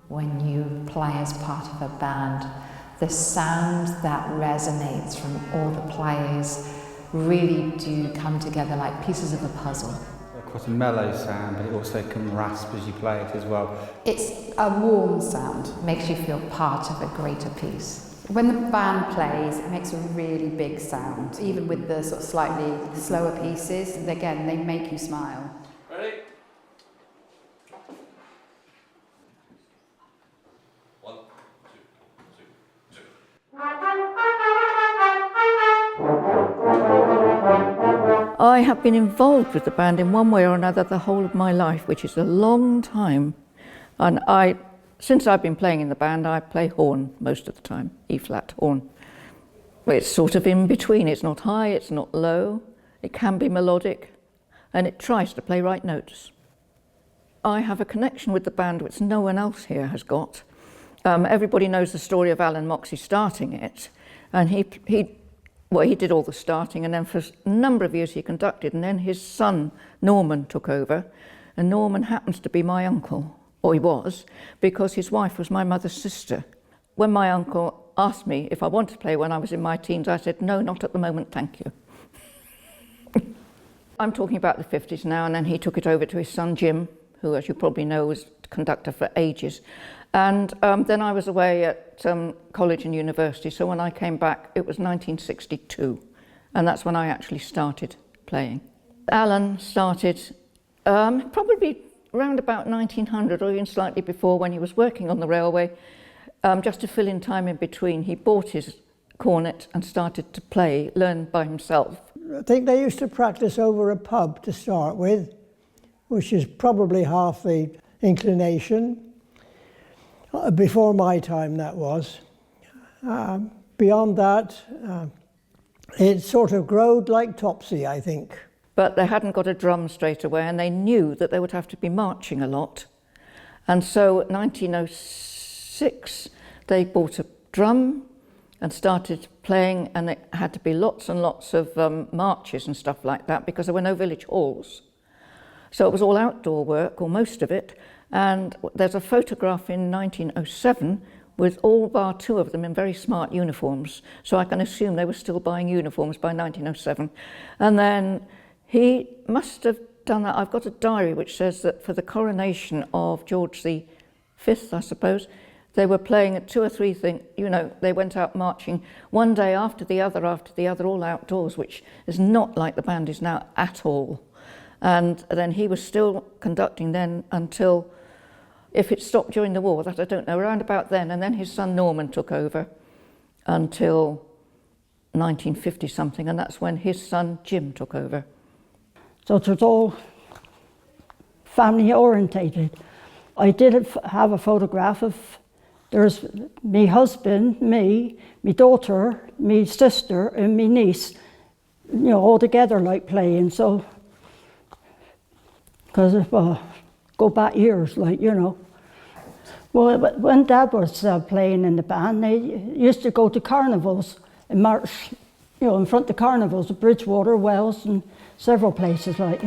when you play as part of a band. The sound that resonates from all the players really do come together like pieces of a puzzle. Quite a mellow sound, but it also can rasp as you play it as well. It's a warm sound, makes you feel part of a greater piece. When the band plays, it makes a really big sound. Even with the sort of slightly slower pieces, again, they make you smile. Ready? 1, 2, 2, 2. I have been involved with the band in one way or another the whole of my life, which is a long time. And since I've been playing in the band, I play horn most of the time, E-flat horn. It's sort of in between. It's not high, it's not low, it can be melodic, and it tries to play right notes. I have a connection with the band which no one else here has got. Everybody knows the story of Alan Moxey starting it, and he did all the starting, and then for a number of years he conducted, and then his son Norman took over, and Norman happens to be my uncle, or he was, because his wife was my mother's sister. When my uncle asked me if I wanted to play when I was in my teens, I said, no, not at the moment, thank you. I'm talking about the 50s now, and then he took it over to his son Jim, who, as you probably know, was conductor for ages. And then I was away at college and university, so when I came back, it was 1962, and that's when I actually started playing. Alan started probably around about 1900, or even slightly before, when he was working on the railway, just to fill in time in between. He bought his cornet and started to play, learn by himself. I think they used to practice over a pub to start with, which is probably half the inclination. Before my time, that was. Beyond that, it sort of growed like Topsy, I think. But they hadn't got a drum straight away, and they knew that they would have to be marching a lot. And so in 1906, they bought a drum and started playing, and it had to be lots and lots of marches and stuff like that, because there were no village halls. So it was all outdoor work, or most of it. And there's a photograph in 1907 with all bar two of them in very smart uniforms. So I can assume they were still buying uniforms by 1907. And then he must have done that. I've got a diary which says that for the coronation of George V, I suppose, they were playing at 2 or 3 things, they went out marching one day after the other, all outdoors, which is not like the band is now at all. And then he was still conducting then until, if it stopped during the war, that I don't know, around about then. And then his son Norman took over until 1950 something, and that's when his son Jim took over. So it was all family orientated. I did have a photograph of, there's me husband, me daughter, me sister and me niece, all together like playing. So, because go back years, Well, when Dad was playing in the band, they used to go to carnivals and march, in front of carnivals at Bridgewater, Wells, and several places, I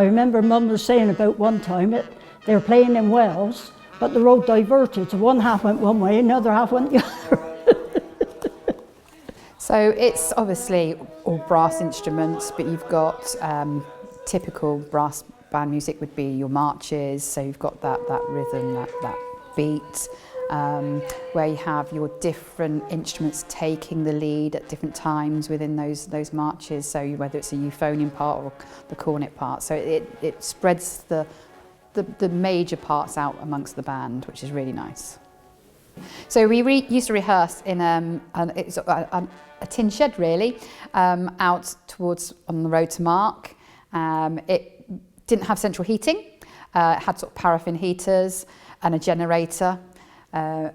remember Mum was saying about one time that they were playing in Wells, but the road diverted, so one half went one way and the other half went the other. So it's obviously all brass instruments, but you've got typical brass band music would be your marches, so you've got that rhythm, that beat, where you have your different instruments taking the lead at different times within those marches, so whether it's a euphonium part or the cornet part, so it spreads the major parts out amongst the band, which is really nice. So we used to rehearse in a tin shed, really, out towards on the road to Mark. It didn't have central heating. It had sort of paraffin heaters and a generator. There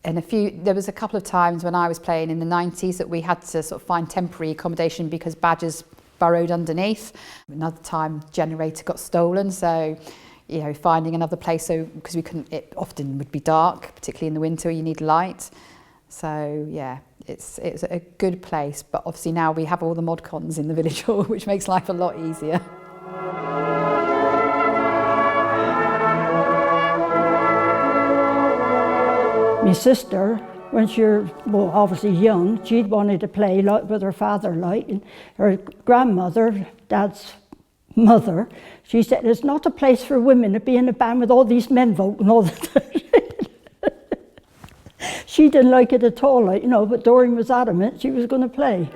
was a couple of times when I was playing in the 90s that we had to sort of find temporary accommodation because badgers burrowed underneath. Another time, generator got stolen, so finding another place, because we couldn't. It often would be dark, particularly in the winter. You need light. So yeah, it's a good place, but obviously now we have all the mod cons in the village hall, which makes life a lot easier. My sister, when she was obviously young, she'd wanted to play like with her father, like, and her grandmother, Dad's mother, she said, "It's not a place for women to be in a band with all these men voting all the time." She didn't like it at all, like, you know, but Doreen was adamant she was going to play.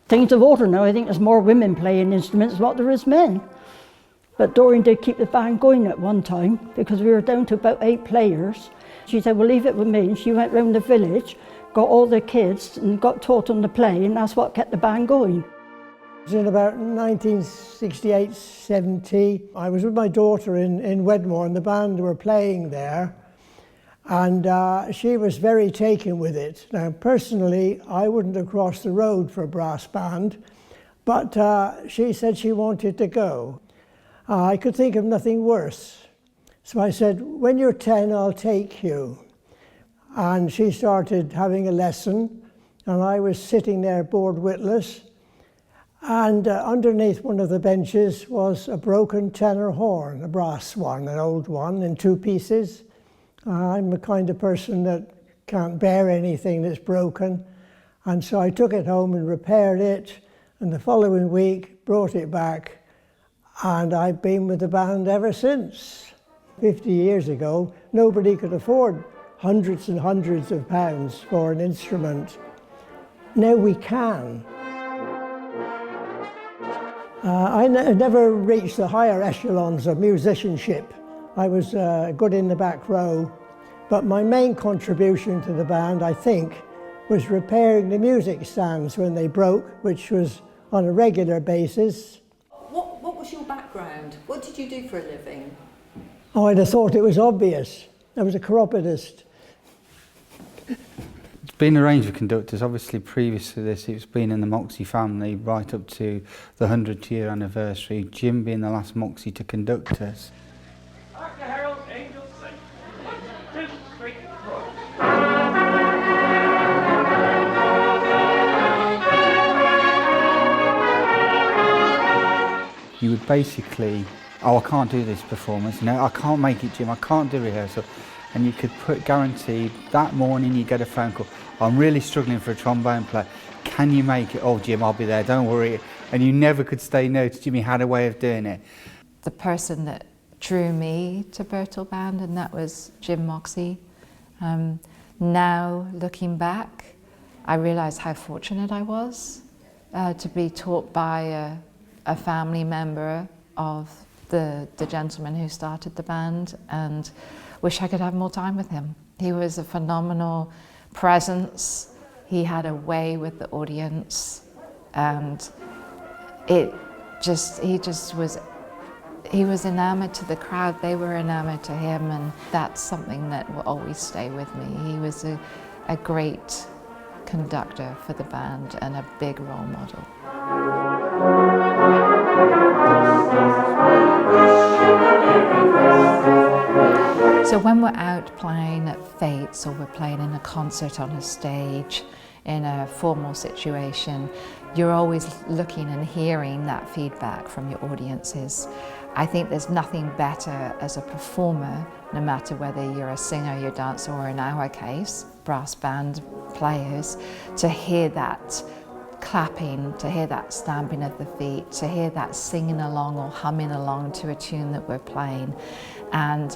Things have altered now. I think there's more women playing instruments than what there is men. But Doreen did keep the band going at one time because we were down to about 8 players. She said, "Well, leave it with me." And she went round the village, got all the kids and got taught them to play, and that's what kept the band going. It was in about 1968-70. I was with my daughter in Wedmore and the band were playing there, and she was very taken with it. Now, personally, I wouldn't have crossed the road for a brass band, but she said she wanted to go. I could think of nothing worse. So I said, "When you're 10, I'll take you." And she started having a lesson, and I was sitting there bored witless. And underneath one of the benches was a broken tenor horn, a brass one, an old one, in 2 pieces. I'm the kind of person that can't bear anything that's broken. And so I took it home and repaired it, and the following week brought it back. And I've been with the band ever since. 50 years ago, nobody could afford hundreds and hundreds of pounds for an instrument. Now we can. I never reached the higher echelons of musicianship. I was good in the back row, but my main contribution to the band, I think, was repairing the music stands when they broke, which was on a regular basis. What was your background? What did you do for a living? Oh, I'd have thought it was obvious. I was a chiropodist. It's been arranged with conductors. Obviously, previous to this, it's been in the Moxie family right up to the 100th-year anniversary. Jim being the last Moxie to conduct us. Hark the herald angels sing. 1, 2, 3, 4. You would basically, "Oh, I can't do this performance. No, I can't make it, Jim. I can't do rehearsal." And you could put guaranteed that morning you get a phone call. "I'm really struggling for a trombone player. Can you make it?" "Oh, Jim, I'll be there. Don't worry." And you never could say no to Jim. He had a way of doing it. The person that drew me to Burtle Band, and that was Jim Moxie. Now, looking back, I realise how fortunate I was to be taught by a family member of the gentleman who started the band, and wish I could have more time with him. He was a phenomenal presence. He had a way with the audience, and he was enamoured to the crowd. They were enamoured to him, and that's something that will always stay with me. He was a great conductor for the band and a big role model. So when we're out playing at Fates, or we're playing in a concert on a stage, in a formal situation, you're always looking and hearing that feedback from your audiences. I think there's nothing better as a performer, no matter whether you're a singer, you're a dancer, or in our case, brass band players, to hear that clapping, to hear that stamping of the feet, to hear that singing along or humming along to a tune that we're playing. And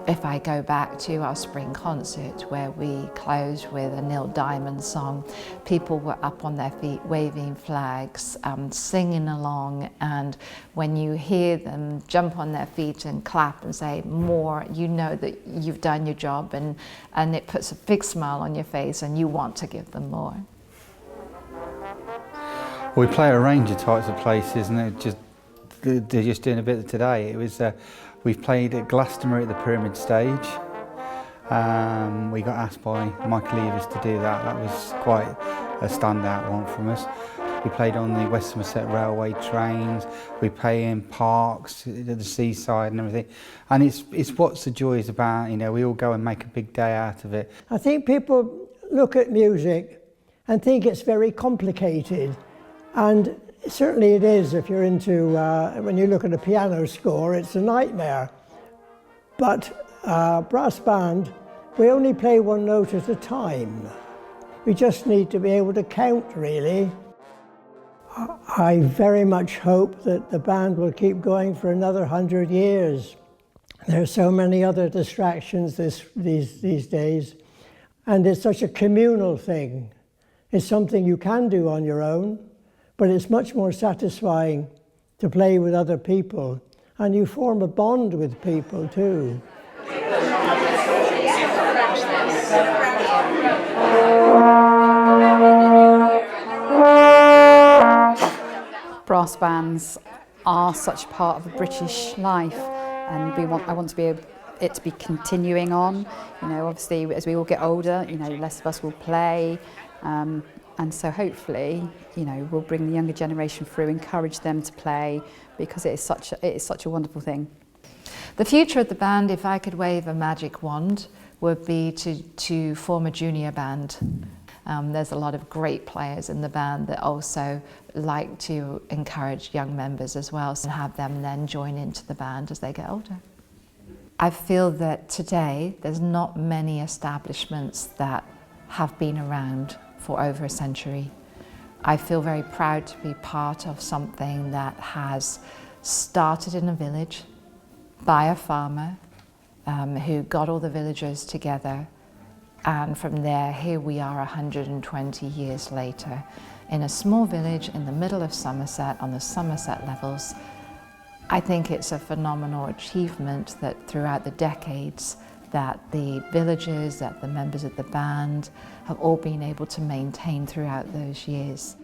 if I go back to our spring concert where we closed with a Neil Diamond song, people were up on their feet waving flags, singing along, and when you hear them jump on their feet and clap and say more, you know that you've done your job, and it puts a big smile on your face and you want to give them more. We play a range of types of places, and they're just doing a bit today. It was we've played at Glastonbury at the Pyramid Stage. We got asked by Michael to do that. That was quite a standout one from us. We played on the West Somerset Railway trains, we play in parks, at the seaside and everything. And it's what the joy is about, you know, we all go and make a big day out of it. I think people look at music and think it's very complicated, and certainly it is. If you're into, when you look at a piano score, it's a nightmare. But brass band, we only play one note at a time. We just need to be able to count, really. I very much hope that the band will keep going for another 100 years. There are so many other distractions these days, and it's such a communal thing. It's something you can do on your own, but it's much more satisfying to play with other people, and you form a bond with people too. Brass bands are such part of British life, and I want to be it to be continuing on. You know, obviously as we all get older, you know, less of us will play, and so hopefully, you know, we'll bring the younger generation through, encourage them to play, because it is such a wonderful thing. The future of the band, if I could wave a magic wand, would be to form a junior band. There's a lot of great players in the band that also like to encourage young members as well, and have them then join into the band as they get older. I feel that today there's not many establishments that have been around for over a century. I feel very proud to be part of something that has started in a village by a farmer who got all the villagers together, and from there, here we are 120 years later in a small village in the middle of Somerset, on the Somerset levels. I think it's a phenomenal achievement that throughout the decades that the villagers, that the members of the band have all been able to maintain throughout those years.